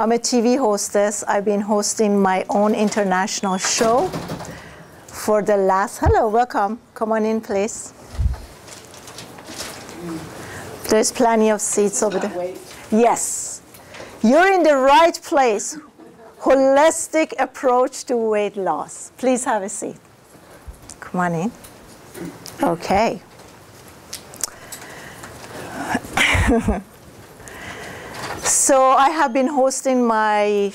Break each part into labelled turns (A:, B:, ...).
A: I'm a TV hostess. I've been hosting my own international show for the last, hello, welcome. Come on in, please. There's plenty of seats over there. Yes, you're in the right place. Holistic approach to weight loss. Please have a seat. Come on in. Okay. So I have been hosting my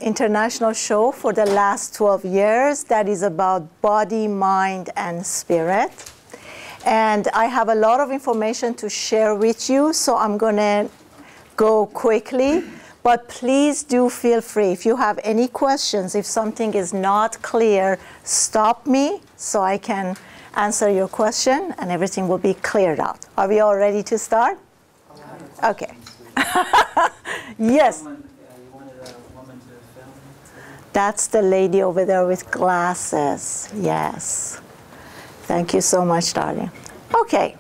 A: international show for the last 12 years that is about body, mind, and spirit. And I have a lot of information to share with you, so I'm going to go quickly. But please do feel free. If you have any questions, if something is not clear, stop me so I can answer your question and everything will be cleared out. Are we all ready to start? Okay. Yes.
B: You wanted a woman to film?
A: That's the lady over there with glasses. Yes. Thank you so much, darling. Okay.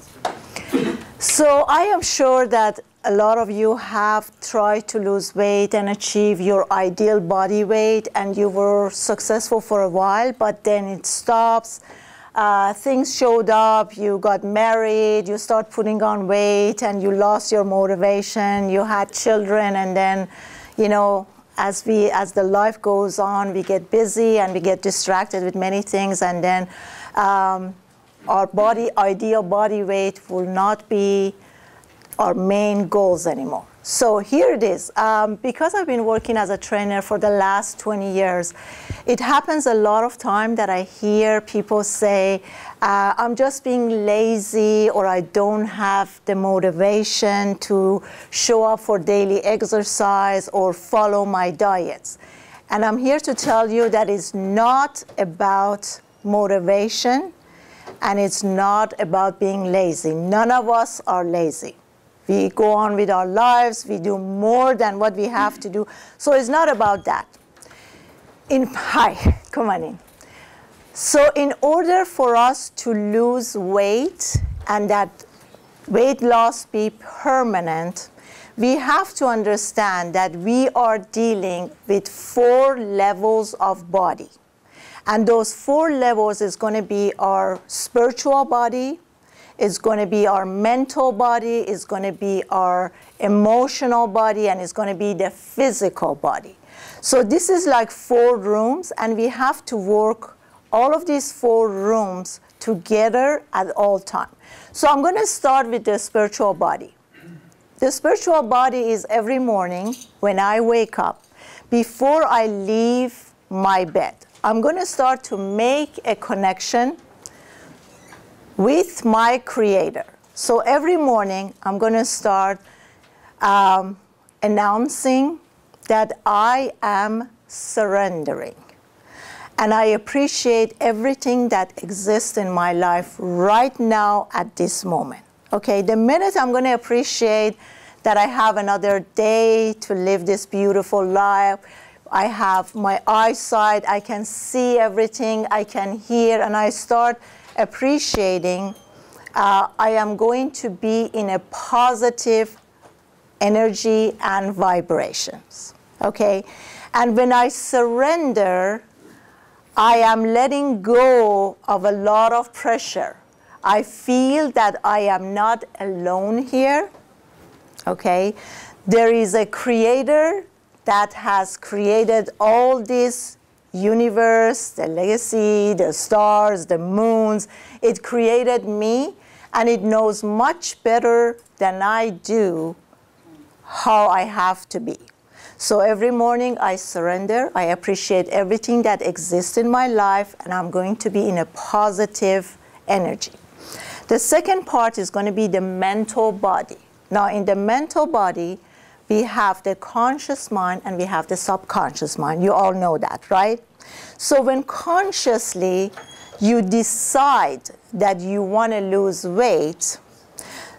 A: So I am sure that a lot of you have tried to lose weight and achieve your ideal body weight, and you were successful for a while, but then it stops. Things showed up, you got married, you start putting on weight, and you lost your motivation, you had children, and then, you know, as the life goes on, we get busy and we get distracted with many things, and then our ideal body weight will not be our main goals anymore. So here it is. Because I've been working as a trainer for the last 20 years, it happens a lot of time that I hear people say, I'm just being lazy, or I don't have the motivation to show up for daily exercise or follow my diets. And I'm here to tell you that it's not about motivation, and it's not about being lazy. None of us are lazy. We go on with our lives, we do more than what we have to do. So it's not about that. Hi, come on in. So in order for us to lose weight and that weight loss be permanent, we have to understand that we are dealing with 4 levels of body. And those 4 levels is going to be our spiritual body, it's going to be our mental body, it's going to be our emotional body, and it's going to be the physical body. So this is like 4 rooms, and we have to work all of these 4 rooms together at all times. So I'm going to start with the spiritual body. The spiritual body is every morning when I wake up, before I leave my bed, I'm going to start to make a connection with my Creator. So every morning, I'm going to start announcing that I am surrendering. And I appreciate everything that exists in my life right now at this moment. Okay, the minute I'm going to appreciate that I have another day to live this beautiful life, I have my eyesight, I can see everything, I can hear, and I start appreciating, I am going to be in a positive energy and vibrations, okay? And when I surrender, I am letting go of a lot of pressure. I feel that I am not alone here, okay? There is a Creator that has created all this universe, the legacy, the stars, the moons. It created me, and it knows much better than I do how I have to be. So every morning I surrender, I appreciate everything that exists in my life, and I'm going to be in a positive energy. The second part is going to be the mental body. Now in the mental body, we have the conscious mind and we have the subconscious mind. You all know that, right? So when consciously you decide that you want to lose weight,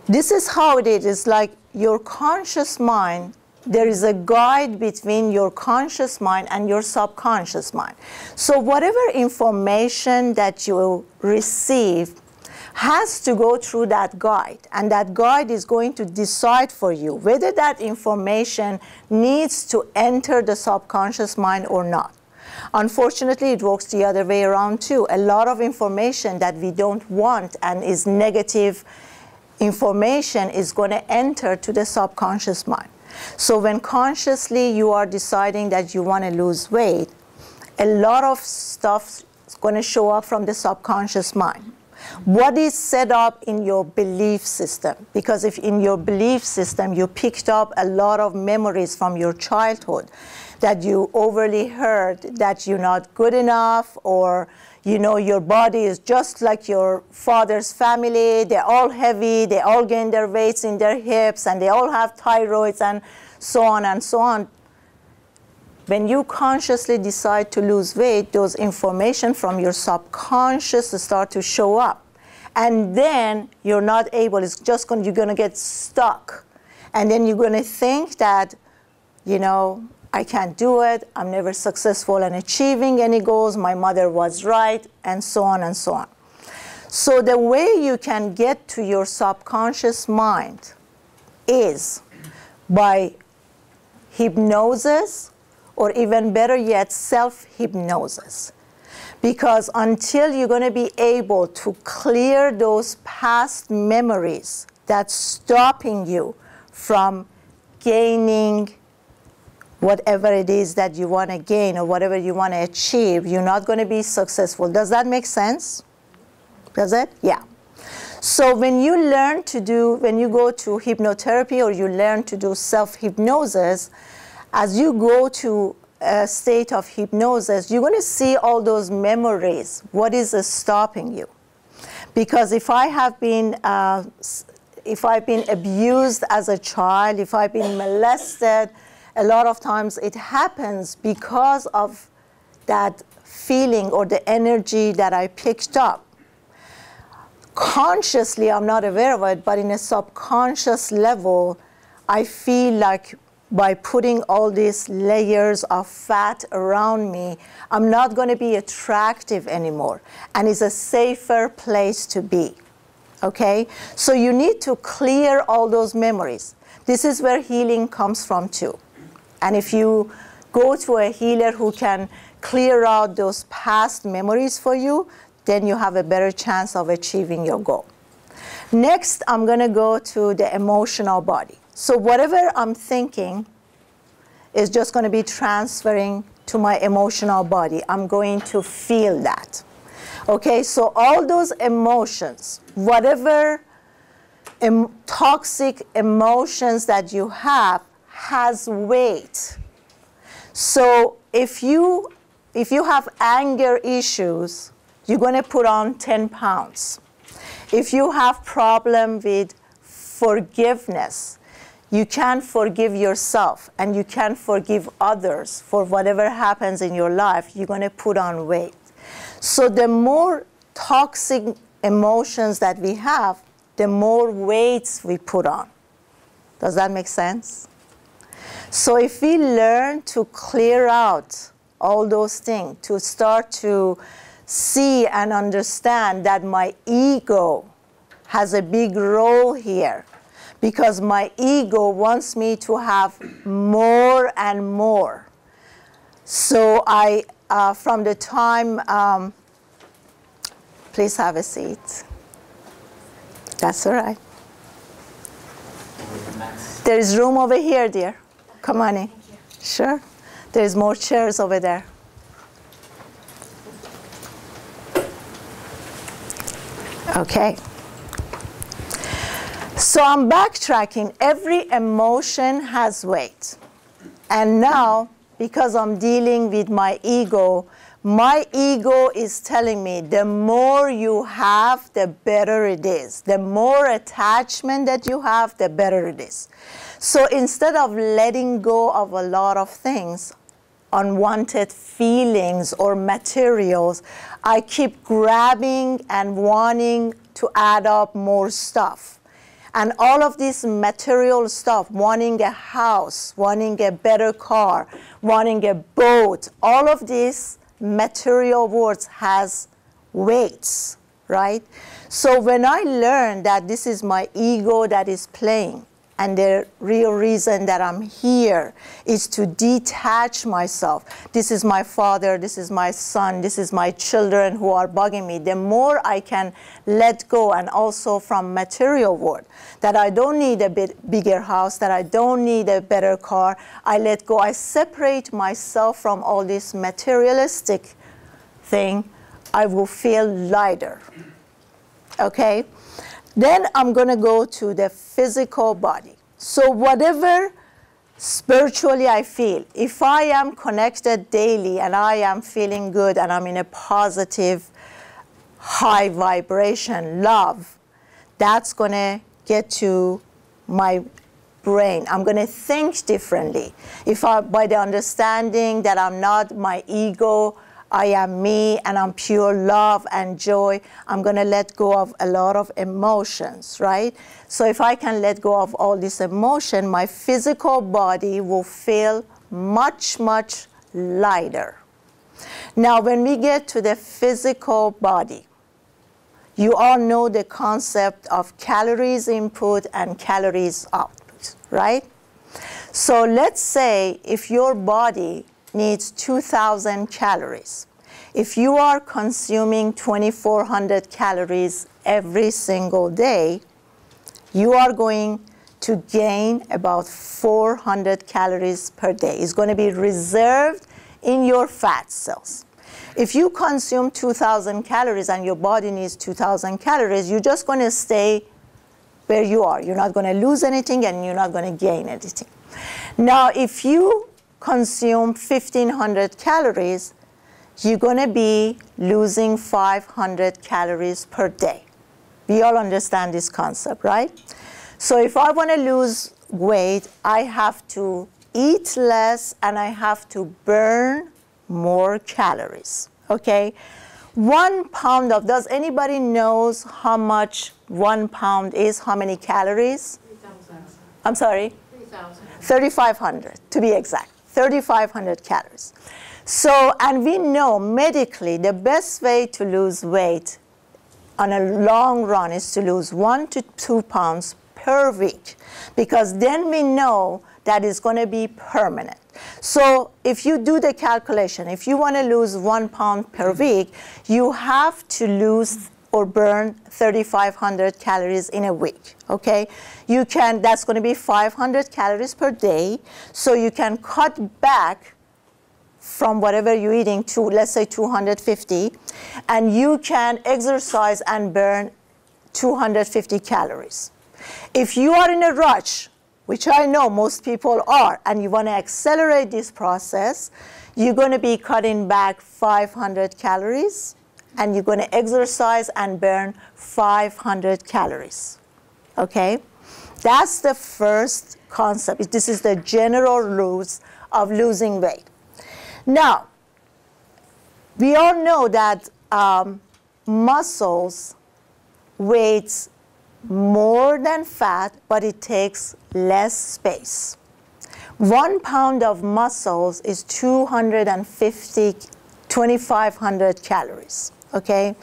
A: this is how it is. It's like your conscious mind, there is a guide between your conscious mind and your subconscious mind. So whatever information that you receive has to go through that guide, and that guide is going to decide for you whether that information needs to enter the subconscious mind or not. Unfortunately, it works the other way around too. A lot of information that we don't want and is negative information is going to enter to the subconscious mind. So when consciously you are deciding that you want to lose weight, a lot of stuff is going to show up from the subconscious mind. What is set up in your belief system? Because if in your belief system you picked up a lot of memories from your childhood that you overly heard that you're not good enough, or you know your body is just like your father's family, they're all heavy, they all gain their weights in their hips, and they all have thyroids and so on and so on. When you consciously decide to lose weight, those information from your subconscious start to show up. And then you're not able, it's just you're going to get stuck. And then you're going to think that, you know, I can't do it, I'm never successful in achieving any goals, my mother was right, and so on and so on. So the way you can get to your subconscious mind is by hypnosis, or even better yet, self-hypnosis. Because until you're going to be able to clear those past memories that's stopping you from gaining whatever it is that you want to gain or whatever you want to achieve, you're not going to be successful. Does that make sense? Does it? Yeah. So when you learn to do, when you go to hypnotherapy or you learn to do self-hypnosis, as you go to a state of hypnosis, you're going to see all those memories. What is stopping you? Because if I've been abused as a child, if I've been molested, a lot of times it happens because of that feeling or the energy that I picked up. Consciously, I'm not aware of it, but in a subconscious level, I feel like by putting all these layers of fat around me, I'm not going to be attractive anymore, and it's a safer place to be, okay? So you need to clear all those memories. This is where healing comes from too. And if you go to a healer who can clear out those past memories for you, then you have a better chance of achieving your goal. Next, I'm going to go to the emotional body. So whatever I'm thinking is just going to be transferring to my emotional body. I'm going to feel that. Okay, so all those emotions, whatever toxic emotions that you have, has weight. So if you have anger issues, you're going to put on 10 pounds. If you have problem with forgiveness, you can't forgive yourself and you can't forgive others for whatever happens in your life, you're going to put on weight. So the more toxic emotions that we have, the more weights we put on. Does that make sense? So if we learn to clear out all those things, to start to see and understand that my ego has a big role here, because my ego wants me to have more and more. So from the time, please have a seat. That's all right. There is room over here, dear. Come on in. Sure. There's more chairs over there. Okay. So I'm backtracking. Every emotion has weight. And now, because I'm dealing with my ego is telling me the more you have, the better it is. The more attachment that you have, the better it is. So instead of letting go of a lot of things, unwanted feelings or materials, I keep grabbing and wanting to add up more stuff. And all of this material stuff, wanting a house, wanting a better car, wanting a boat, all of these material words has weights, right? So when I learn that this is my ego that is playing, and the real reason that I'm here is to detach myself. This is my father, this is my son, this is my children who are bugging me. The more I can let go, and also from material world, that I don't need a bit bigger house, that I don't need a better car, I let go. I separate myself from all this materialistic thing. I will feel lighter, okay? Then I'm going to go to the physical body. So whatever spiritually I feel, if I am connected daily and I am feeling good and I'm in a positive, high vibration, love, that's going to get to my brain. I'm going to think differently. If I, by the understanding that I'm not my ego, I am me, and I'm pure love and joy, I'm going to let go of a lot of emotions, right? So if I can let go of all this emotion, my physical body will feel much, much lighter. Now, when we get to the physical body, you all know the concept of calories input and calories output, right? So let's say if your body needs 2,000 calories. If you are consuming 2,400 calories every single day, you are going to gain about 400 calories per day. It's going to be reserved in your fat cells. If you consume 2,000 calories and your body needs 2,000 calories, you're just going to stay where you are. You're not going to lose anything and you're not going to gain anything. Now, if you consume 1,500 calories, you're going to be losing 500 calories per day. We all understand this concept, right? So if I want to lose weight, I have to eat less and I have to burn more calories, okay? 1 pound of, does anybody knows how much 1 pound is, how many calories?
C: 3,000.
A: I'm sorry?
C: 3,000.
A: 3,500 to be exact. 3,500 calories. So, and we know medically the best way to lose weight on a long run is to lose 1 to 2 pounds per week, because then we know that it's going to be permanent. So if you do the calculation, if you want to lose 1 pound per week, you have to lose or burn 3,500 calories in a week, okay? You can, that's going to be 500 calories per day, so you can cut back from whatever you're eating to, let's say, 250, and you can exercise and burn 250 calories. If you are in a rush, which I know most people are, and you want to accelerate this process, you're going to be cutting back 500 calories, and you're going to exercise and burn 500 calories, okay? That's the first concept. This is the general rules of losing weight. Now, we all know that muscles weighs more than fat, but it takes less space. 1 pound of muscles is 2,500 calories, okay?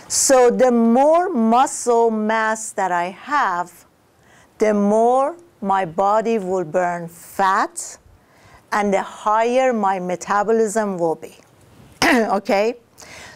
A: So the more muscle mass that I have, the more my body will burn fat, and the higher my metabolism will be, okay?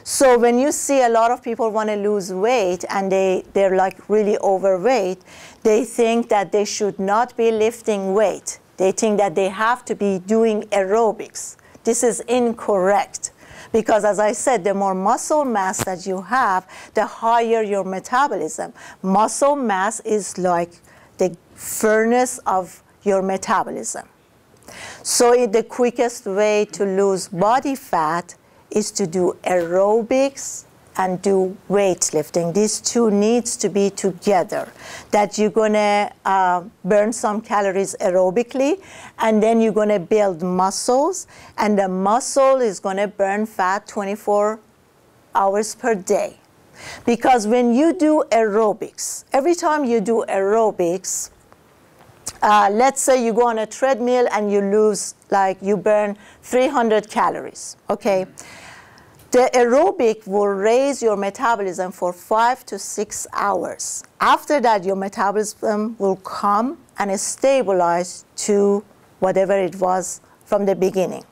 A: So when you see a lot of people want to lose weight and they're like really overweight, they think that they should not be lifting weight. They think that they have to be doing aerobics. This is incorrect, because as I said, the more muscle mass that you have, the higher your metabolism. Muscle mass is like the furnace of your metabolism. So the quickest way to lose body fat is to do aerobics and do weightlifting. These two needs to be together, that you're going to burn some calories aerobically, and then you're going to build muscles, and the muscle is going to burn fat 24 hours per day. Because when you do aerobics, every time you do aerobics, let's say you go on a treadmill and you lose, like you burn 300 calories, okay? The aerobic will raise your metabolism for 5 to 6 hours. After that, your metabolism will come and stabilize to whatever it was from the beginning,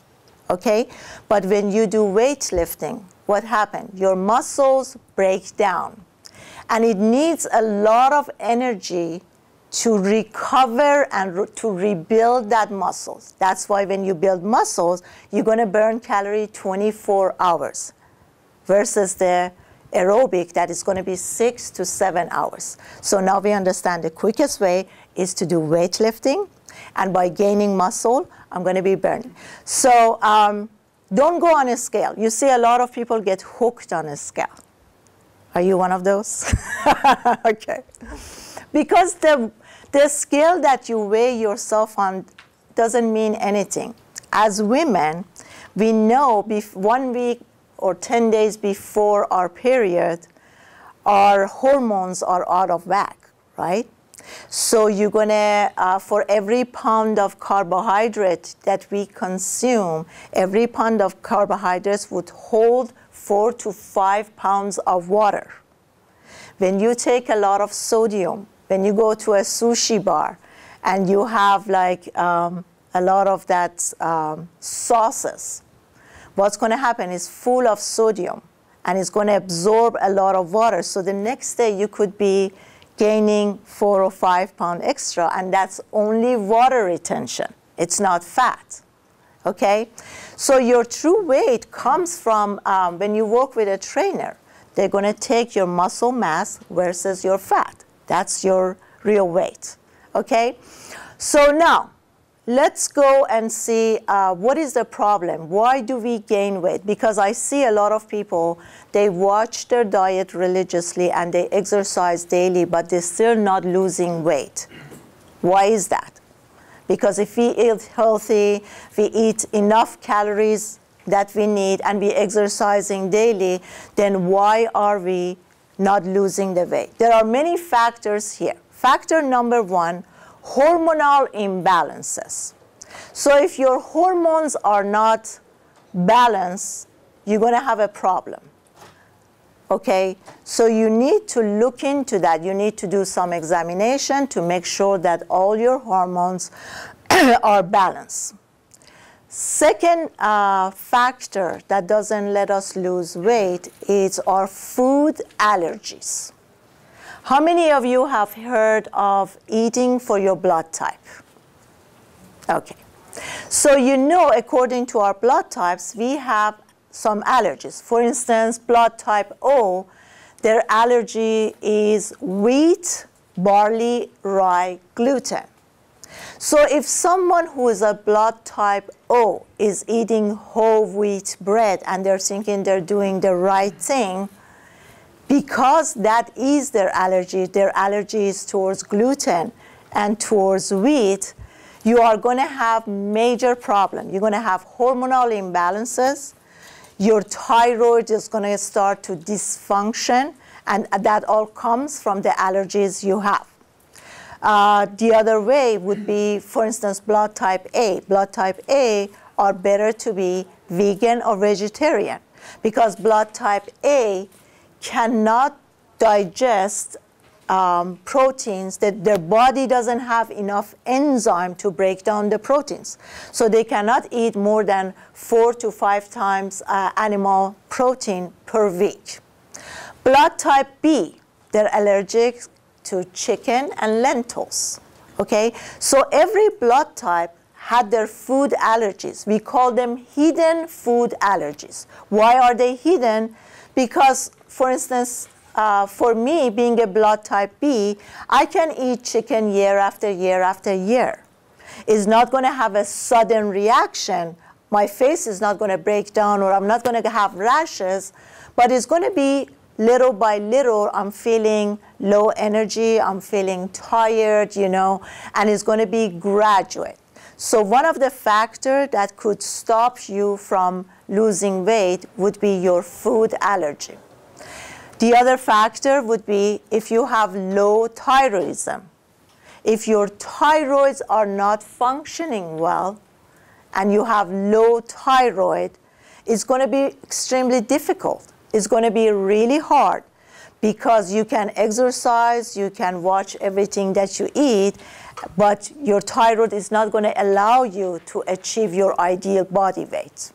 A: okay? But when you do weightlifting, what happens? Your muscles break down, and it needs a lot of energy to recover and to rebuild that muscles. That's why when you build muscles, you're going to burn calorie 24 hours versus the aerobic that is going to be 6 to 7 hours. So now we understand the quickest way is to do weightlifting, and by gaining muscle, I'm going to be burning. So don't go on a scale. You see a lot of people get hooked on a scale. Are you one of those? Okay. Because the scale that you weigh yourself on doesn't mean anything. As women, we know 1 week or 10 days before our period, our hormones are out of whack, right? So you're gonna, for every pound of carbohydrate that we consume, every pound of carbohydrates would hold 4 to 5 pounds of water. When you take a lot of sodium, when you go to a sushi bar and you have like a lot of that sauces, what's going to happen is full of sodium and it's going to absorb a lot of water. So the next day you could be gaining 4 or 5 pounds extra, and that's only water retention. It's not fat, okay? So your true weight comes from when you work with a trainer. They're going to take your muscle mass versus your fat. That's your real weight, okay? So now, let's go and see what is the problem. Why do we gain weight? Because I see a lot of people, they watch their diet religiously and they exercise daily, but they're still not losing weight. Why is that? Because if we eat healthy, we eat enough calories that we need, and we exercising daily, then why are we not losing the weight? There are many factors here. Factor number 1, hormonal imbalances. So if your hormones are not balanced, you're going to have a problem, okay? So you need to look into that. You need to do some examination to make sure that all your hormones are balanced. Second factor that doesn't let us lose weight is our food allergies. How many of you have heard of eating for your blood type? Okay. So you know, according to our blood types, we have some allergies. For instance, blood type O, their allergy is wheat, barley, rye, gluten. So if someone who is a blood type O is eating whole wheat bread and they're thinking they're doing the right thing, because that is their allergy is towards gluten and towards wheat, you are going to have major problem. You're going to have hormonal imbalances. Your thyroid is going to start to dysfunction, and that all comes from the allergies you have. The other way would be, for instance, blood type A. Blood type A are better to be vegan or vegetarian, because blood type A cannot digest proteins, that their body doesn't have enough enzyme to break down the proteins. So they cannot eat more than 4 to 5 times animal protein per week. Blood type B, they're allergic to chicken and lentils, okay? So every blood type had their food allergies. We call them hidden food allergies. Why are they hidden? Because, for instance, for me, being a blood type B, I can eat chicken year after year after year. It's not going to have a sudden reaction. My face is not going to break down, or I'm not going to have rashes, but it's going to be little by little. I'm feeling low energy, I'm feeling tired, you know, and it's going to be gradual. So one of the factors that could stop you from losing weight would be your food allergy. The other factor would be if you have low thyroidism. If your thyroids are not functioning well and you have low thyroid, it's going to be extremely difficult. It's going to be really hard because you can exercise, you can watch everything that you eat, but your thyroid is not going to allow you to achieve your ideal body weight.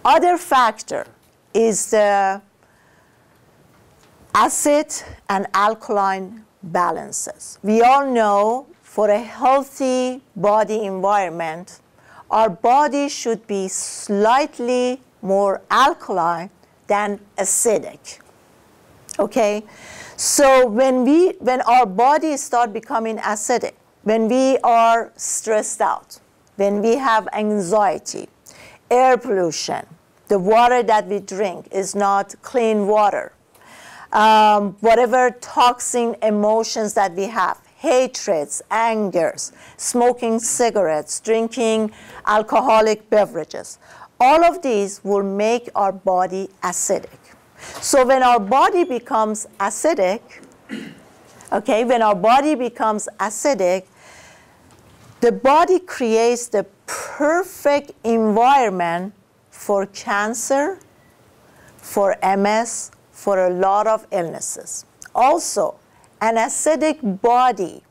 A: Other factor is the acid and alkaline balances. We all know for a healthy body environment, our body should be slightly more alkaline than acidic. Okay? So when our bodies start becoming acidic, when we are stressed out, when we have anxiety, air pollution, the water that we drink is not clean water, whatever toxin emotions that we have, hatreds, angers, smoking cigarettes, drinking alcoholic beverages, all of these will make our body acidic. So when our body becomes acidic, okay, when our body becomes acidic, the body creates the perfect environment for cancer, for MS, for a lot of illnesses. Also, an acidic body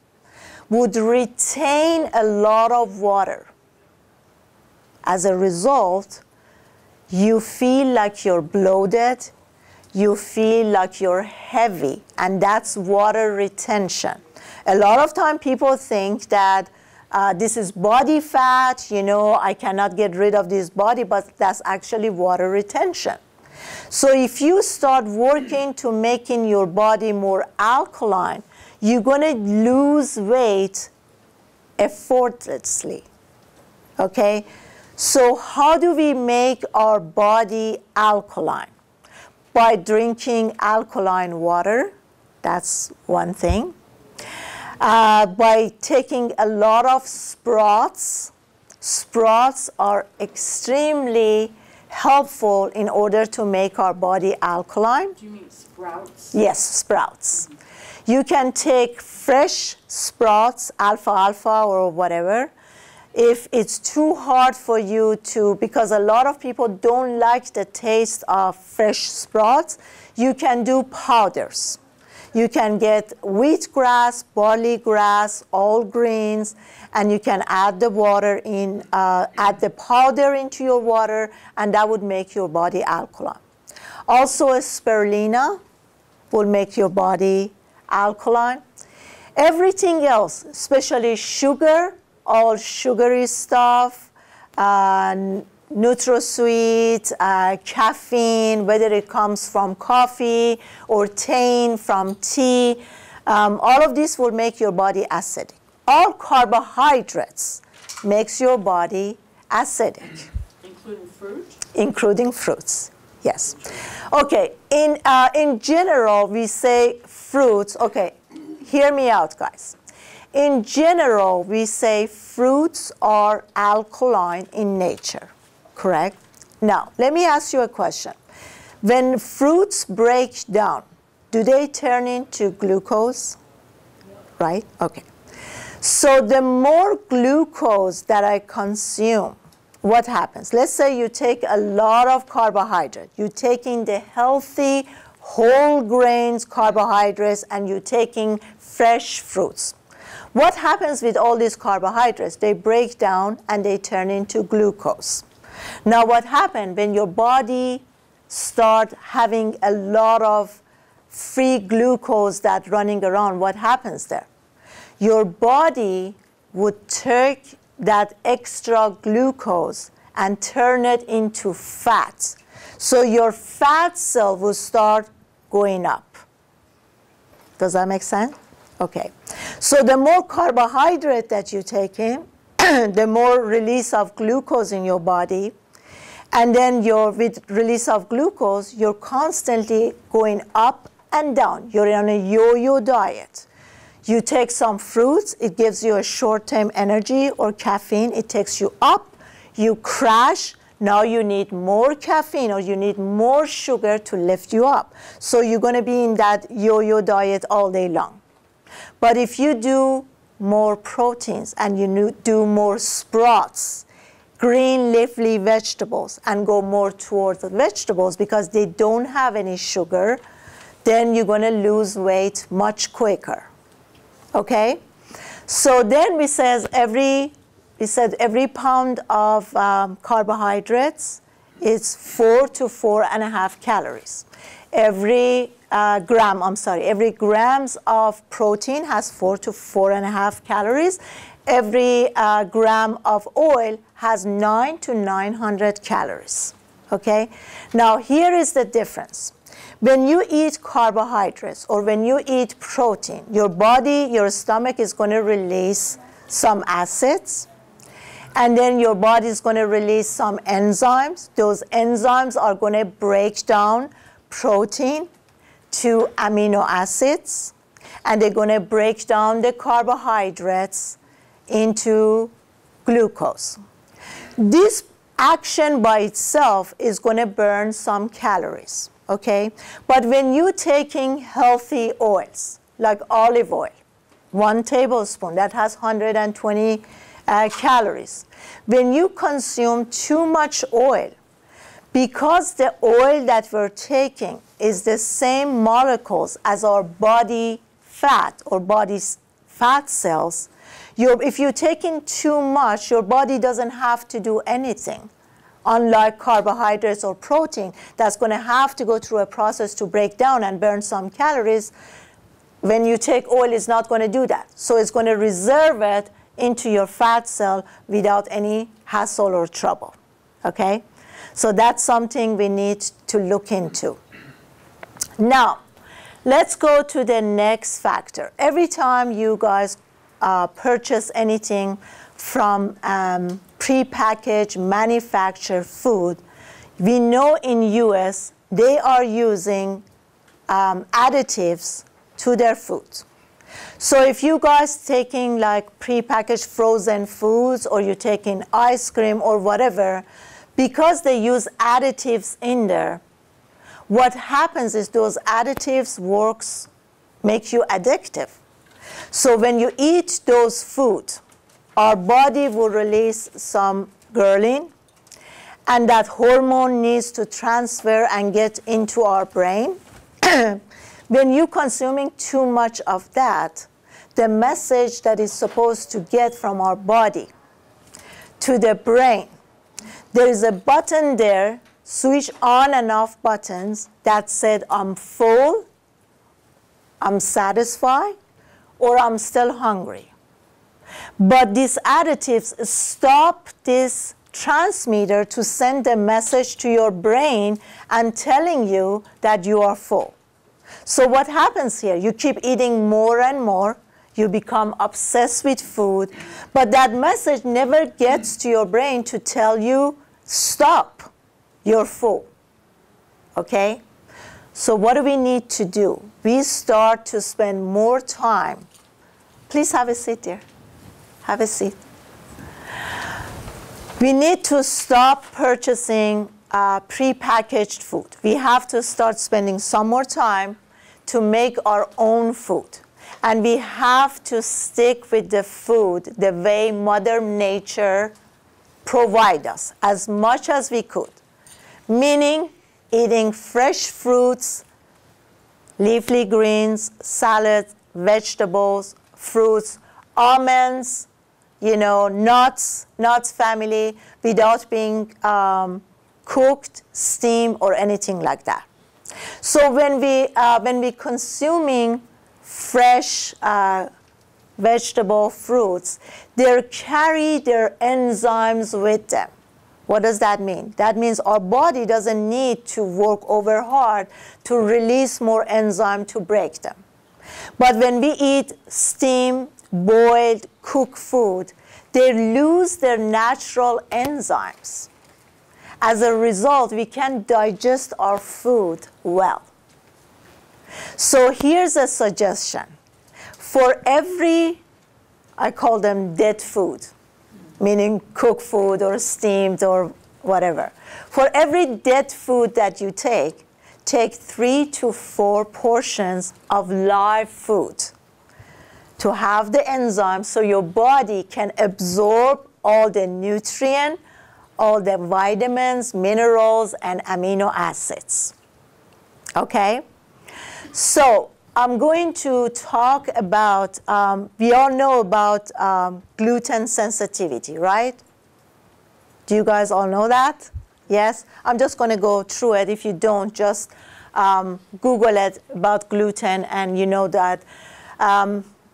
A: would retain a lot of water. As a result, you feel like you're bloated, you feel like you're heavy, and that's water retention. A lot of time people think that this is body fat, you know, I cannot get rid of this body, but that's actually water retention. So if you start working to making your body more alkaline, you're going to lose weight effortlessly, okay? So how do we make our body alkaline? By drinking alkaline water, that's one thing. By taking a lot of sprouts. Sprouts are extremely helpful in order to make our body alkaline.
C: Do you mean sprouts?
A: Yes, sprouts. You can take fresh sprouts, alfalfa or whatever. If it's too hard for you to, because a lot of people don't like the taste of fresh sprouts, you can do powders. You can get wheatgrass, barley grass, all greens, and you can add the water in, add the powder into your water, and that would make your body alkaline. Also, spirulina will make your body alkaline. Everything else, especially sugar, all sugary stuff, NutraSweet, caffeine, whether it comes from coffee or thein from tea, all of this will make your body acidic. All carbohydrates makes your body acidic.
C: Including fruit?
A: Including fruits, yes. Okay, in general, we say fruits. Okay, hear me out, guys. In general, we say fruits are alkaline in nature. Correct? Now, let me ask you a question. When fruits break down, do they turn into glucose? Right? Okay. So the more glucose that I consume, what happens? Let's say you take a lot of carbohydrate. You're taking the healthy whole grains carbohydrates and you're taking fresh fruits. What happens with all these carbohydrates? They break down and they turn into glucose. Now what happens when your body starts having a lot of free glucose that's running around? What happens there? Your body would take that extra glucose and turn it into fat. So your fat cell will start going up. Does that make sense? Okay. So the more carbohydrate that you take in, the more release of glucose in your body, and then with release of glucose, you're constantly going up and down. You're on a yo-yo diet. You take some fruits, it gives you a short-term energy, or caffeine, it takes you up, you crash, now you need more caffeine or you need more sugar to lift you up. So you're going to be in that yo-yo diet all day long. But if you do more proteins and you do more sprouts, green leafy vegetables and go more towards the vegetables because they don't have any sugar, then you're going to lose weight much quicker. Okay? So then we said every pound of carbohydrates is 4 to 4.5 calories. Every grams of protein has 4 to 4.5 calories. Every gram of oil has 9 to 900 calories. Okay? Now here is the difference. When you eat carbohydrates or when you eat protein, your body, your stomach is going to release some acids, and then your body is going to release some enzymes. Those enzymes are going to break down protein to amino acids, and they're going to break down the carbohydrates into glucose. This action by itself is going to burn some calories, okay? But when you're taking healthy oils, like olive oil, 1 tablespoon, that has 120 calories. When you consume too much oil, because the oil that we're taking is the same molecules as our body fat or body's fat cells, if you're taking too much, your body doesn't have to do anything. Unlike carbohydrates or protein, that's going to have to go through a process to break down and burn some calories. When you take oil, it's not going to do that. So it's going to reserve it into your fat cell without any hassle or trouble. Okay? So that's something we need to look into. Now, let's go to the next factor. Every time you guys purchase anything from prepackaged manufactured food, we know in US they are using additives to their food. So if you guys taking like prepackaged frozen foods or you're taking ice cream or whatever, because they use additives in there, what happens is those additives make you addictive. So when you eat those foods, our body will release some ghrelin, and that hormone needs to transfer and get into our brain. When you're consuming too much of that, the message that is supposed to get from our body to the brain, there is a button there, switch on and off buttons, that said I'm full, I'm satisfied, or I'm still hungry. But these additives stop this transmitter to send a message to your brain and telling you that you are full. So what happens here? You keep eating more and more. You become obsessed with food. But that message never gets to your brain to tell you, stop, you're full. Okay? So what do we need to do? We start to spend more time. Please have a seat there. Have a seat. We need to stop purchasing prepackaged food. We have to start spending some more time to make our own food. And we have to stick with the food the way Mother Nature provides us as much as we could. Meaning eating fresh fruits, leafy greens, salads, vegetables, fruits, almonds, nuts family, without being cooked, steamed, or anything like that. So when we consuming fresh vegetable fruits, they carry their enzymes with them. What does that mean? That means our body doesn't need to work over hard to release more enzyme to break them. But when we eat steamed, boiled, cooked food, they lose their natural enzymes. As a result, we can't digest our food well. So here's a suggestion. For every, I call them dead food, meaning cooked food or steamed or whatever. For every dead food that you take 3 to 4 portions of live food to have the enzymes so your body can absorb all the nutrient all the vitamins, minerals, and amino acids. Okay? So I'm going to talk about, we all know about gluten sensitivity, right? Do you guys all know that? Yes? I'm just going to go through it. If you don't, just Google it about gluten, and you know that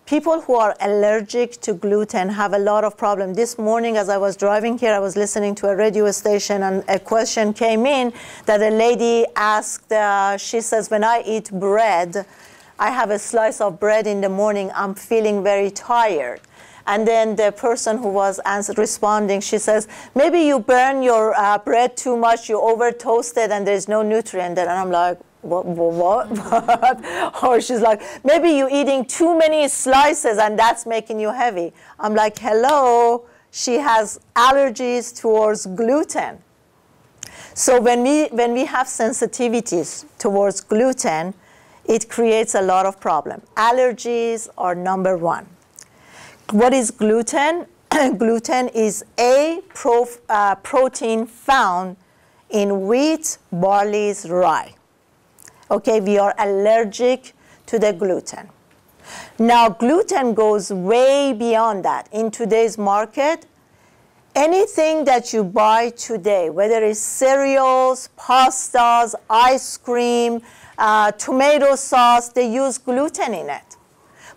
A: people who are allergic to gluten have a lot of problems. This morning as I was driving here, I was listening to a radio station, and a question came in that a lady asked, she says, when I eat bread, I have a slice of bread in the morning, I'm feeling very tired. And then the person who was responding, she says, maybe you burn your bread too much, you over toast it, and there's no nutrient there. And I'm like, what? Or she's like, maybe you're eating too many slices and that's making you heavy. I'm like, hello, she has allergies towards gluten. So when we have sensitivities towards gluten, it creates a lot of problems. Allergies are number one. What is gluten? Gluten is a protein found in wheat, barley, rye. Okay, we are allergic to the gluten. Now, gluten goes way beyond that. In today's market, anything that you buy today, whether it's cereals, pastas, ice cream, tomato sauce, they use gluten in it.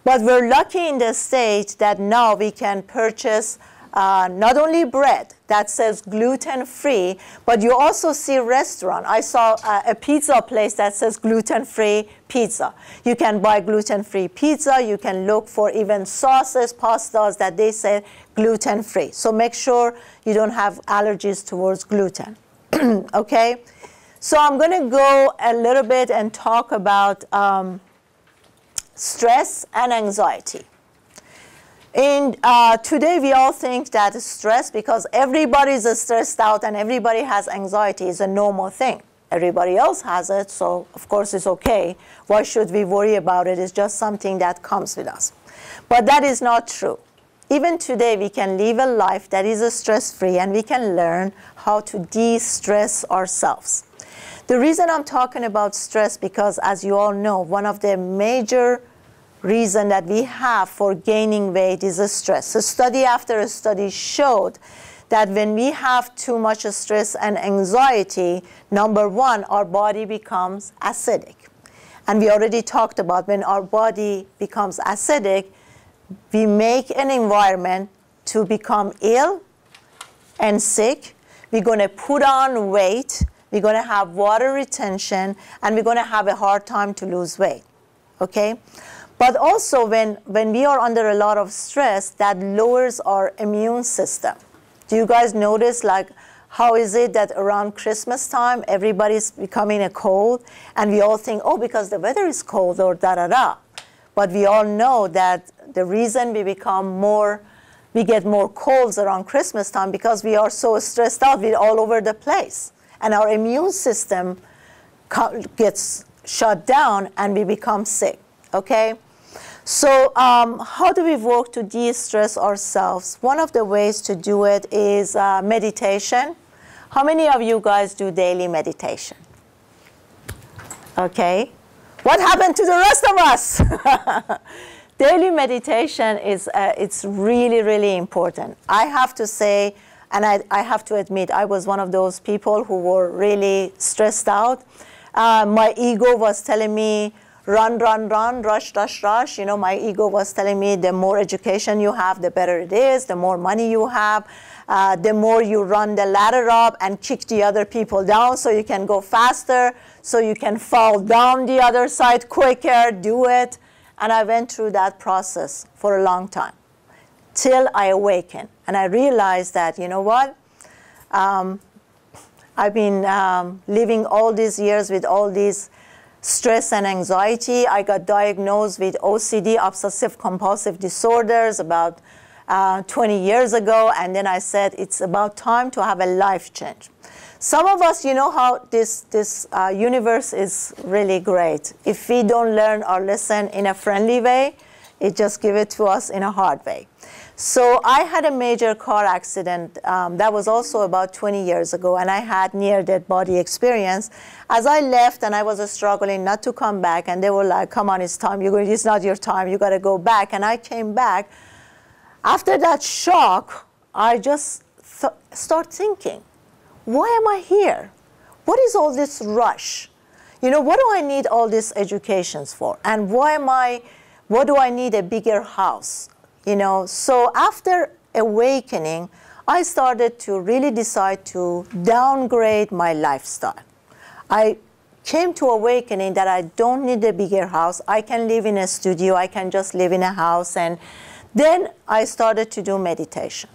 A: But we're lucky in the States that now we can purchase not only bread that says gluten-free, but you also see restaurant. I saw a pizza place that says gluten-free pizza. You can buy gluten-free pizza. You can look for even sauces, pastas that they say gluten-free. So make sure you don't have allergies towards gluten. Okay? So I'm going to go a little bit and talk about stress and anxiety. Today we all think that stress, because everybody is stressed out and everybody has anxiety, is a normal thing. Everybody else has it, so of course it's okay. Why should we worry about it? It's just something that comes with us. But that is not true. Even today we can live a life that is stress-free, and we can learn how to de-stress ourselves. The reason I'm talking about stress, because as you all know, one of the major reason that we have for gaining weight is stress. A study after a study showed that when we have too much stress and anxiety, number one, our body becomes acidic. And we already talked about when our body becomes acidic, we make an environment to become ill and sick. We're going to put on weight, we're going to have water retention, and we're going to have a hard time to lose weight. Okay? But also when we are under a lot of stress, that lowers our immune system. Do you guys notice, like, how is it that around Christmas time, everybody's becoming a cold, and we all think, oh, because the weather is cold or da-da-da. But we all know that the reason we get more colds around Christmas time because we are so stressed out, we're all over the place. And our immune system gets shut down and we become sick, okay? So how do we work to de-stress ourselves? One of the ways to do it is meditation. How many of you guys do daily meditation? Okay. What happened to the rest of us? Daily meditation is it's really, really important. I have to say, and I have to admit, I was one of those people who were really stressed out. My ego was telling me, run, run, run, rush, rush, rush. You know, my ego was telling me the more education you have, the better it is, the more money you have, the more you run the ladder up and kick the other people down so you can go faster, so you can fall down the other side quicker, do it. And I went through that process for a long time till I awakened. And I realized that, you know what? I've been living all these years with all these stress and anxiety. I got diagnosed with OCD, obsessive compulsive disorders, about 20 years ago, and then I said it's about time to have a life change. Some of us, you know how this universe is really great. If we don't learn or listen in a friendly way, it just gives it to us in a hard way. So I had a major car accident that was also about 20 years ago, and I had near-death body experience. As I left and I was struggling not to come back, and they were like, come on, it's time. It's not your time. You got to go back. And I came back. After that shock, I just start thinking, why am I here? What is all this rush? You know, what do I need all these educations for? And what do I need a bigger house? You know, so after awakening, I started to really decide to downgrade my lifestyle. I came to awakening that I don't need a bigger house. I can live in a studio. I can just live in a house. And then I started to do meditation.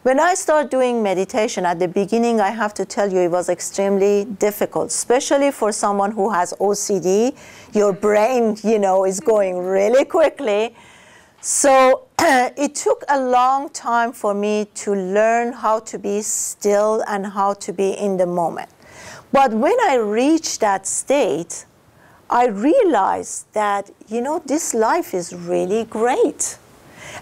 A: When I started doing meditation at the beginning, I have to tell you, it was extremely difficult, especially for someone who has OCD. Your brain, you know, is going really quickly. So it took a long time for me to learn how to be still and how to be in the moment. But when I reached that state, I realized that, you know, this life is really great.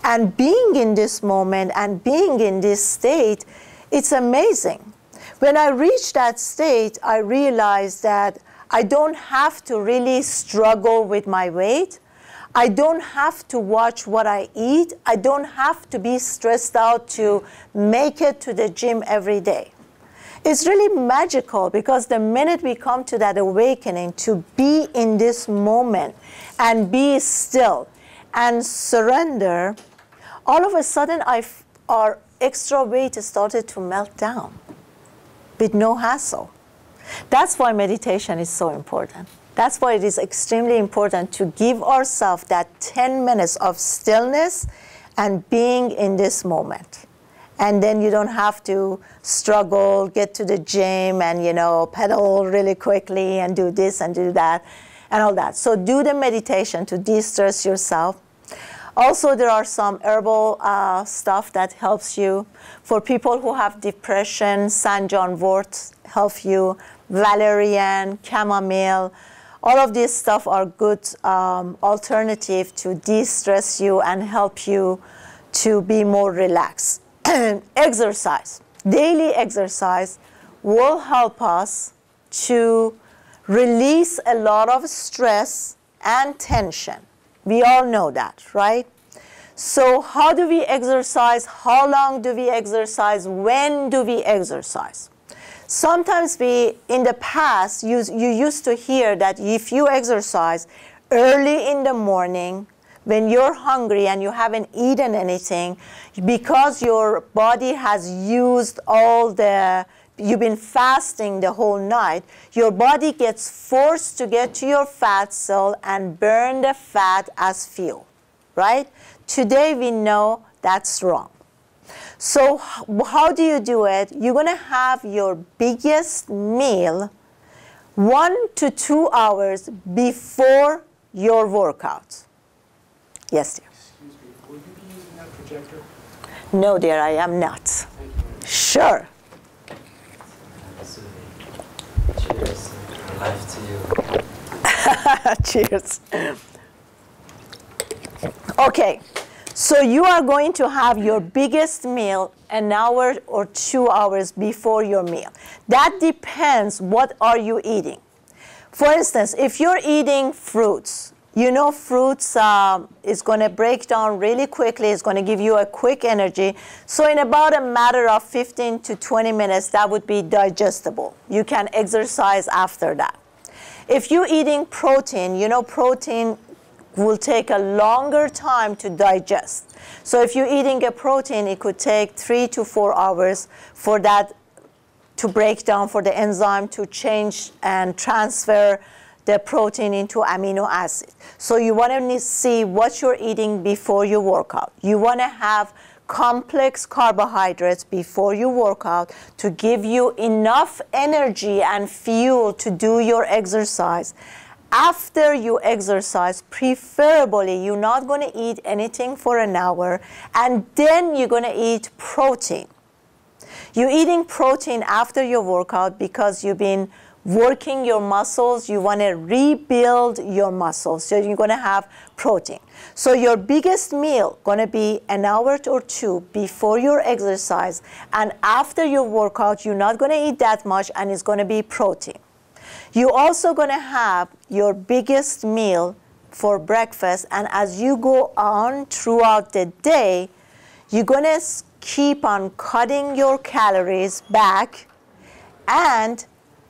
A: And being in this moment and being in this state, it's amazing. When I reached that state, I realized that I don't have to really struggle with my weight. I don't have to watch what I eat. I don't have to be stressed out to make it to the gym every day. It's really magical, because the minute we come to that awakening to be in this moment and be still and surrender, all of a sudden our extra weight started to melt down with no hassle. That's why meditation is so important. That's why it is extremely important to give ourselves that 10 minutes of stillness and being in this moment. And then you don't have to struggle, get to the gym and, you know, pedal really quickly and do this and do that and all that. So do the meditation to de-stress yourself. Also, there are some herbal stuff that helps you. For people who have depression, St. John wort help you, valerian, chamomile. All of these stuff are good alternative to de-stress you and help you to be more relaxed. Exercise, daily exercise will help us to release a lot of stress and tension. We all know that, right? So how do we exercise? How long do we exercise? When do we exercise? Sometimes in the past, you used to hear that if you exercise early in the morning, when you're hungry and you haven't eaten anything, because your body has used you've been fasting the whole night, your body gets forced to get to your fat cell and burn the fat as fuel, right? Today we know that's wrong. So how do you do it? You're going to have your biggest meal 1 to 2 hours before your workout. Yes, dear.
D: Excuse me, will you be using that projector?
A: No, dear, I am not.
D: Thank you.
A: Sure.
B: Cheers. Life to you.
A: Cheers. Okay, so you are going to have your biggest meal an hour or 2 hours before your meal. That depends what are you eating. For instance, if you're eating fruits, you know fruits is going to break down really quickly. It's going to give you a quick energy. So in about a matter of 15 to 20 minutes, that would be digestible. You can exercise after that. If you're eating protein, you know protein will take a longer time to digest. So if you're eating a protein, it could take 3 to 4 hours for that to break down, for the enzyme to change and transfer the protein into amino acid. So you want to see what you're eating before you work out. You want to have complex carbohydrates before you work out to give you enough energy and fuel to do your exercise. After you exercise, preferably you're not going to eat anything for an hour, and then you're going to eat protein. You're eating protein after your workout because you've been working your muscles. You want to rebuild your muscles. So you're going to have protein. So your biggest meal going to be an hour or two before your exercise. And after your workout, you're not going to eat that much, and it's going to be protein. You're also going to have your biggest meal for breakfast. And as you go on throughout the day, you're going to keep on cutting your calories back, and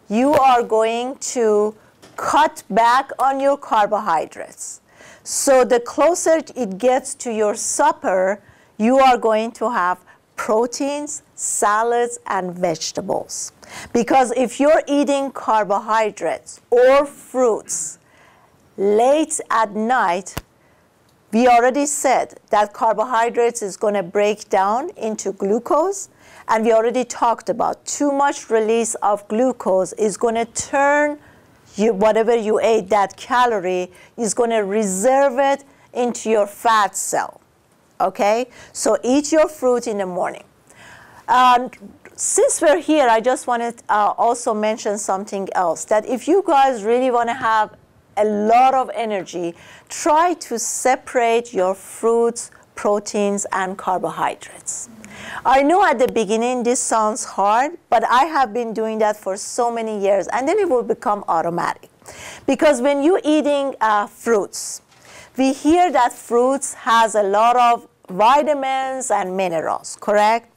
A: you are going to cut back on your carbohydrates. So the closer it gets to your supper, you are going to have proteins, salads, and vegetables. Because if you're eating carbohydrates or fruits late at night, we already said that carbohydrates is going to break down into glucose. And we already talked about too much release of glucose is going to turn whatever you ate, that calorie, is going to reserve it into your fat cell. Okay? So eat your fruit in the morning. Since we're here, I just want to also mention something else, that if you guys really want to have a lot of energy, try to separate your fruits, proteins, and carbohydrates. I know at the beginning this sounds hard, but I have been doing that for so many years, and then it will become automatic. Because when you're eating fruits, we hear that fruits has a lot of vitamins and minerals, correct?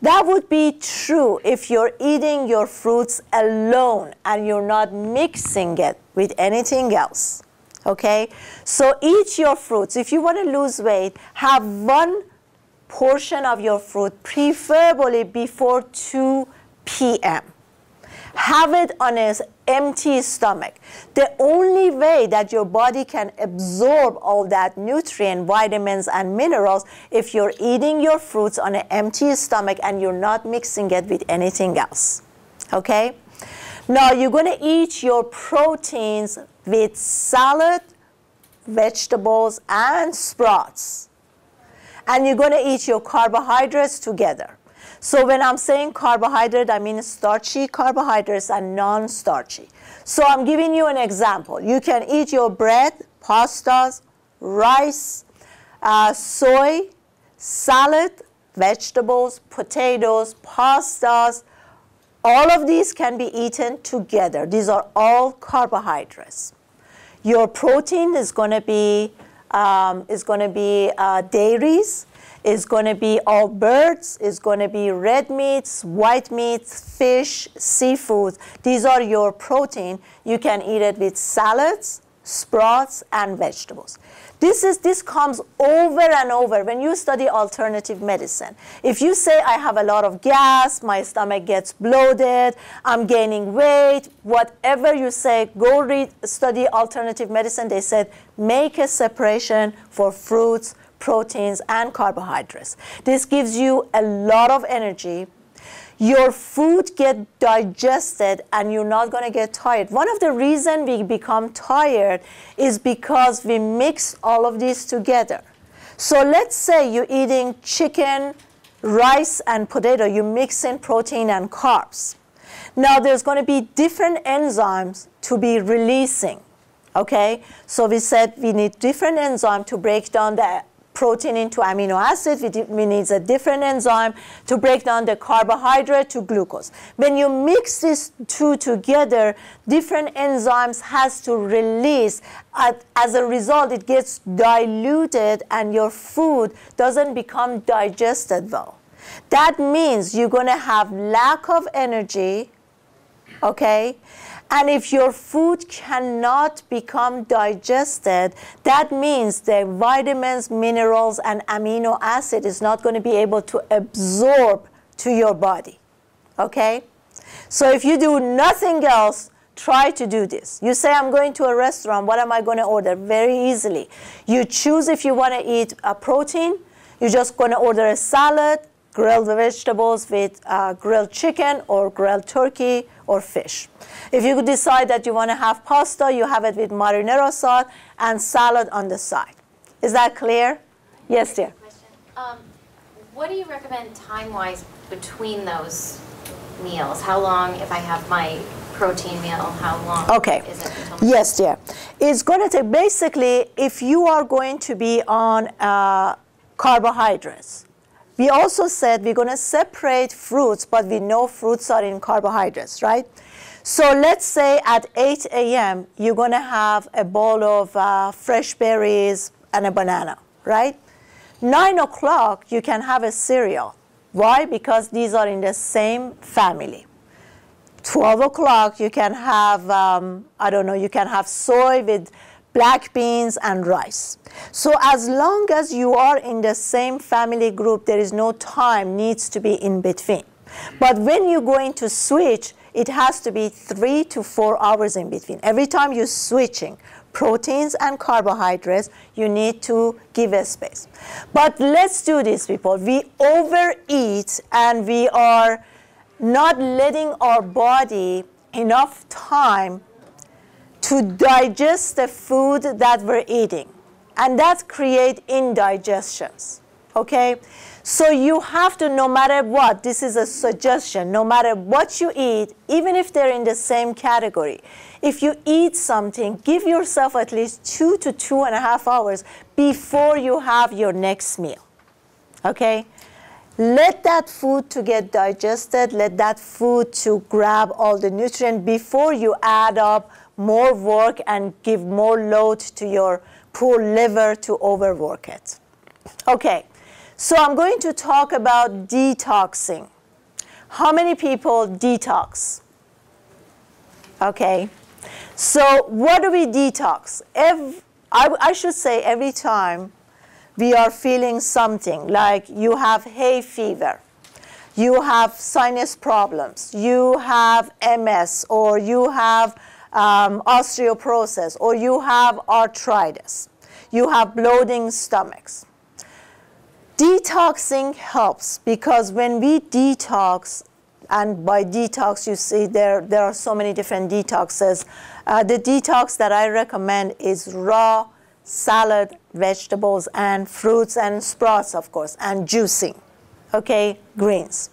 A: That would be true if you're eating your fruits alone and you're not mixing it with anything else, okay? So eat your fruits. If you want to lose weight, have one portion of your fruit, preferably before 2 p.m. Have it on an empty stomach. The only way that your body can absorb all that nutrient, vitamins, and minerals, if you're eating your fruits on an empty stomach and you're not mixing it with anything else. Okay? Now you're going to eat your proteins with salad, vegetables, and sprouts. And you're going to eat your carbohydrates together. So when I'm saying carbohydrate, I mean starchy carbohydrates and non-starchy. So I'm giving you an example. You can eat your bread, pastas, rice, soy, salad, vegetables, potatoes, pastas. All of these can be eaten together. These are all carbohydrates. Your protein is going to be dairies. Is going to be all birds, is going to be red meats, white meats, fish, seafood. These are your protein. You can eat it with salads, sprouts, and vegetables. This comes over and over when you study alternative medicine. If you say, I have a lot of gas, my stomach gets bloated, I'm gaining weight, whatever you say, go study alternative medicine. They said, make a separation for fruits, proteins, and carbohydrates. This gives you a lot of energy. Your food gets digested and you're not going to get tired. One of the reasons we become tired is because we mix all of these together. So let's say you're eating chicken, rice, and potato. You mix in protein and carbs. Now there's going to be different enzymes to be releasing. Okay? So we said we need different enzymes to break down the protein into amino acid. We need a different enzyme to break down the carbohydrate to glucose. When you mix these two together, different enzymes has to release. As a result, it gets diluted and your food doesn't become digested well. That means you're going to have lack of energy, okay? And if your food cannot become digested, that means the vitamins, minerals, and amino acid is not going to be able to absorb to your body, okay? So if you do nothing else, try to do this. You say, I'm going to a restaurant, what am I going to order? Very easily. You choose if you want to eat a protein, you're just going to order a salad, grilled vegetables with grilled chicken or grilled turkey or fish. If you decide that you want to have pasta, you have it with marinara sauce and salad on the side. Is that clear? Yes, dear.
E: What do you recommend time-wise between those meals? How long, if I have my protein meal, how long
A: Okay.
E: is it until?
A: Yes, dear. It's going to take, basically, if you are going to be on carbohydrates, we also said we're going to separate fruits, but we know fruits are in carbohydrates, right? So let's say at 8 a.m., you're going to have a bowl of fresh berries and a banana, right? 9 o'clock, you can have a cereal. Why? Because these are in the same family. 12 o'clock, you can have, I don't know, you can have soy with black beans and rice. So as long as you are in the same family group, there is no time needs to be in between. But when you're going to switch, it has to be 3 to 4 hours in between. Every time you're switching proteins and carbohydrates, you need to give a space. But let's do this, people. We overeat and we are not letting our body enough time to digest the food that we're eating. And that creates indigestions, okay? So you have to, no matter what, this is a suggestion, no matter what you eat, even if they're in the same category, if you eat something, give yourself at least 2 to 2.5 hours before you have your next meal, okay? Let that food to get digested, let that food to grab all the nutrients before you add up more work and give more load to your poor liver to overwork it. Okay, so I'm going to talk about detoxing. How many people detox? Okay, so what do we detox? I should say every time we are feeling something, like you have hay fever, you have sinus problems, you have MS, or you have osteoporosis, or you have arthritis, you have bloating stomachs. Detoxing helps, because when we detox, and by detox you see there are so many different detoxes. The detox that I recommend is raw salad, vegetables, and fruits and sprouts, of course, and juicing, okay, greens.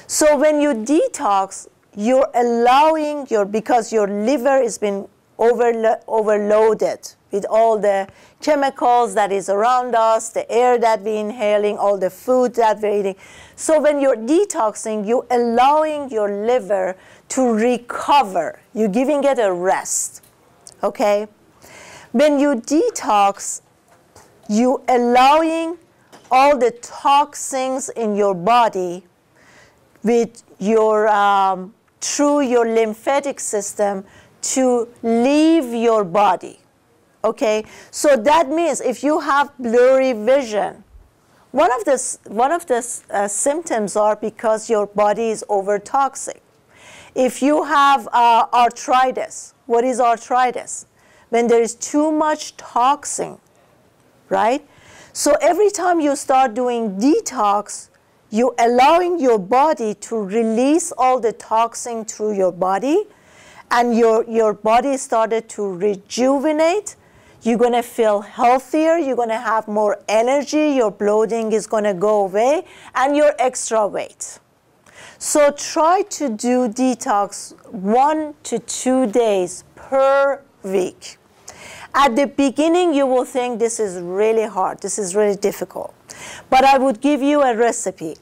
A: So when you detox, you're allowing because your liver has been overloaded with all the chemicals that is around us, the air that we're inhaling, all the food that we're eating. So when you're detoxing, you're allowing your liver to recover. You're giving it a rest, okay? When you detox, you're allowing all the toxins in your body with your, through your lymphatic system to leave your body, okay? So that means if you have blurry vision, one of the symptoms are because your body is over-toxic. If you have arthritis, what is arthritis? When there is too much toxin, right? So every time you start doing detox, you're allowing your body to release all the toxin through your body, and your body started to rejuvenate. You're going to feel healthier, you're going to have more energy, your bloating is going to go away, and your extra weight. So try to do detox 1 to 2 days per week. At the beginning, you will think this is really hard, this is really difficult. But I would give you a recipe.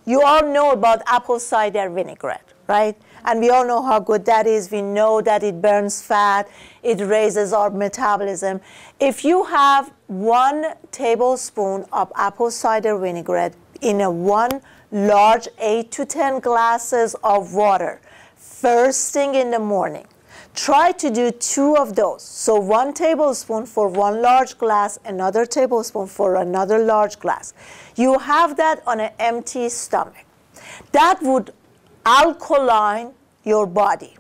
A: You all know about apple cider vinaigrette, right? And we all know how good that is. We know that it burns fat, it raises our metabolism. If you have 1 tablespoon of apple cider vinaigrette in a 1 large 8 to 10 glasses of water, first thing in the morning, try to do 2 of those. So 1 tablespoon for 1 large glass, another tablespoon for another large glass. You have that on an empty stomach. That would alkaline your body.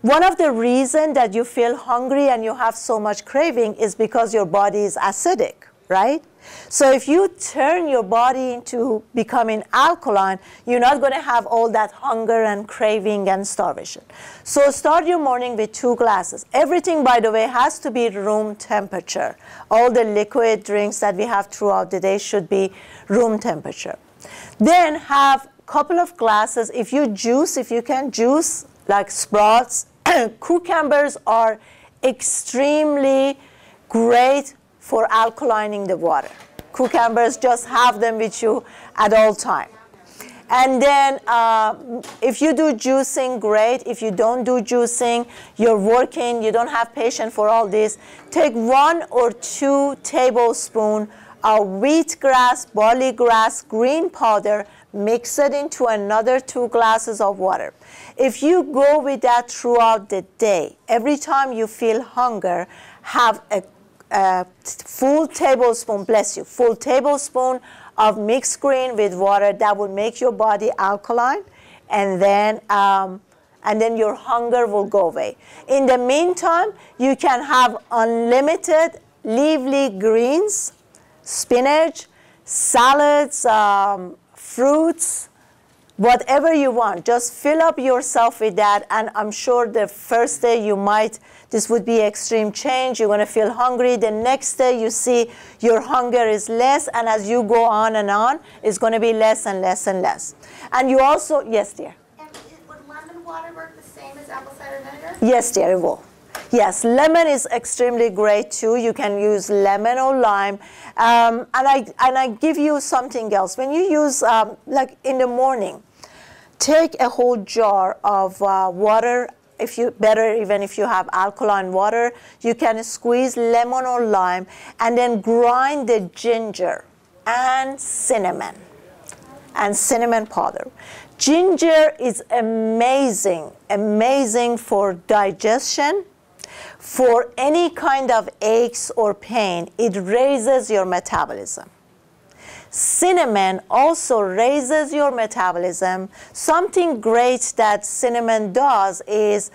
A: One of the reasons that you feel hungry and you have so much craving is because your body is acidic, right? So if you turn your body into becoming alkaline, you're not going to have all that hunger and craving and starvation. So start your morning with 2 glasses. Everything, by the way, has to be room temperature. All the liquid drinks that we have throughout the day should be room temperature. Then have a couple of glasses. If you can juice like sprouts. Cucumbers are extremely great for alkalining the water. Cucumbers, just have them with you at all time. And then if you do juicing, great. If you don't do juicing, you're working, you don't have patience for all this, take 1 or 2 tablespoons of wheatgrass, barley grass, green powder, mix it into another 2 glasses of water. If you go with that throughout the day, every time you feel hunger, have a full tablespoon, bless you, full tablespoon of mixed green with water. That will make your body alkaline, and then your hunger will go away. In the meantime, you can have unlimited leafy greens, spinach, salads, fruits, whatever you want. Just fill up yourself with that, and I'm sure the first day this would be extreme change. You're going to feel hungry. The next day you see your hunger is less, and as you go on and on, it's going to be less and less and less. And you also, yes, dear?
E: And would lemon water work the same as apple cider vinegar?
A: Yes, dear, it will. Yes, lemon is extremely great too. You can use lemon or lime. And I give you something else. When you use, like in the morning, take a whole jar of water. Even if you have alkaline water, you can squeeze lemon or lime and then grind the ginger and cinnamon powder. Ginger is amazing for digestion. For any kind of aches or pain, it raises your metabolism. Cinnamon also raises your metabolism. Something great that cinnamon does is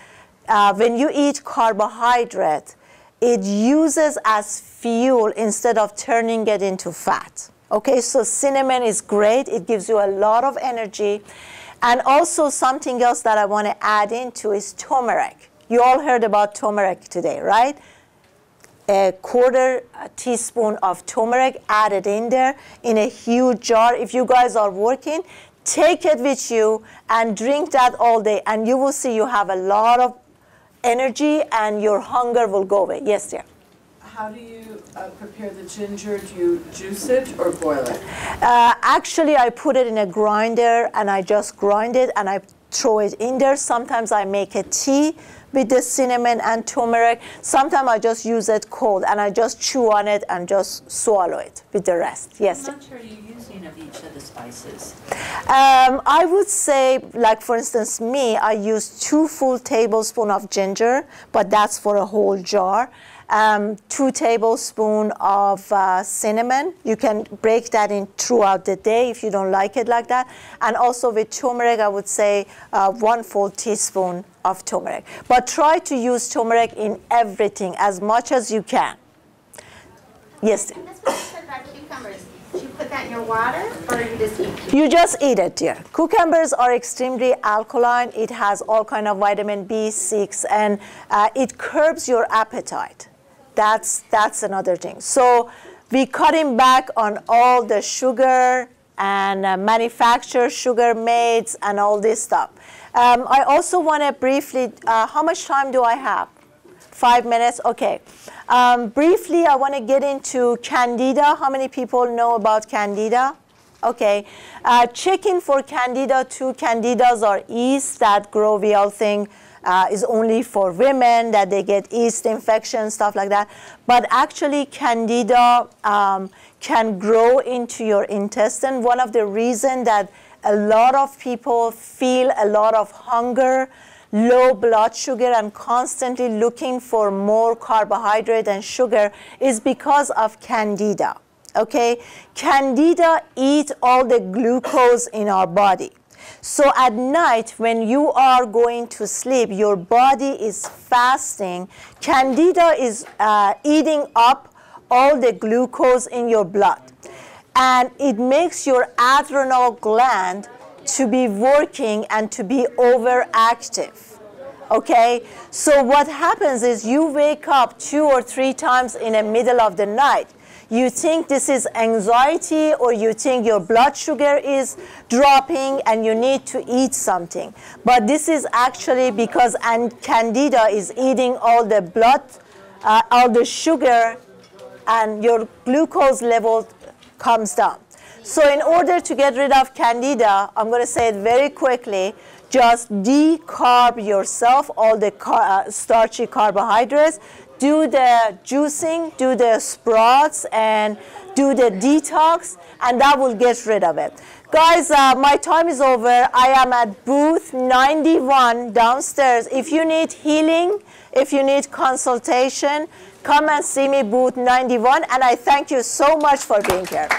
A: when you eat carbohydrate, it uses as fuel instead of turning it into fat. Okay, so cinnamon is great. It gives you a lot of energy. And also something else that I want to add into is turmeric. You all heard about turmeric today, right? A 1/4 teaspoon of turmeric added in there in a huge jar. If you guys are working, take it with you and drink that all day, and you will see you have a lot of energy and your hunger will go away. Yes, dear?
C: How do you prepare the ginger? Do you juice it or boil it?
A: Actually, I put it in a grinder and I just grind it and I throw it in there. Sometimes I make a tea with the cinnamon and turmeric. Sometimes I just use it cold and I just chew on it and just swallow it with the rest. Yes?
B: How much are you using of each of the spices?
A: I would say, like for instance, me, I use 2 full tablespoons of ginger, but that's for a whole jar. 2 tablespoons of cinnamon. You can break that in throughout the day if you don't like it like that. And also with turmeric, I would say 1 full teaspoon of turmeric. But try to use turmeric in everything as much as you can. Yes?
E: And that's what you said about cucumbers. Do you put that in your water, or you just eat it?
A: You just eat it, dear. Cucumbers are extremely alkaline. It has all kind of vitamin B6, and it curbs your appetite. That's another thing. So we cutting back on all the sugar and manufactured sugar maids and all this stuff. I also want to briefly, how much time do I have? 5 minutes? Okay. Briefly, I want to get into candida. How many people know about candida? Okay. Checking for candida too. Candidas are yeast that grow. We all think is only for women, that they get yeast infection, stuff like that. But actually, candida can grow into your intestine. One of the reasons that a lot of people feel a lot of hunger, low blood sugar, and constantly looking for more carbohydrate and sugar is because of candida. Okay? Candida eat all the glucose in our body. So at night, when you are going to sleep, your body is fasting. Candida is eating up all the glucose in your blood. And it makes your adrenal gland to be working and to be overactive. Okay? So what happens is you wake up 2 or 3 times in the middle of the night. you think this is anxiety, or you think your blood sugar is dropping and you need to eat something. But this is actually because candida is eating all the blood, all the sugar, and your glucose level comes down. So in order to get rid of candida, I'm going to say it very quickly, just decarb yourself all the starchy carbohydrates, do the juicing, do the sprouts, and do the detox, and that will get rid of it. Guys, my time is over. I am at booth 91 downstairs. If you need healing, if you need consultation, come and see me, booth 91, and I thank you so much for being here.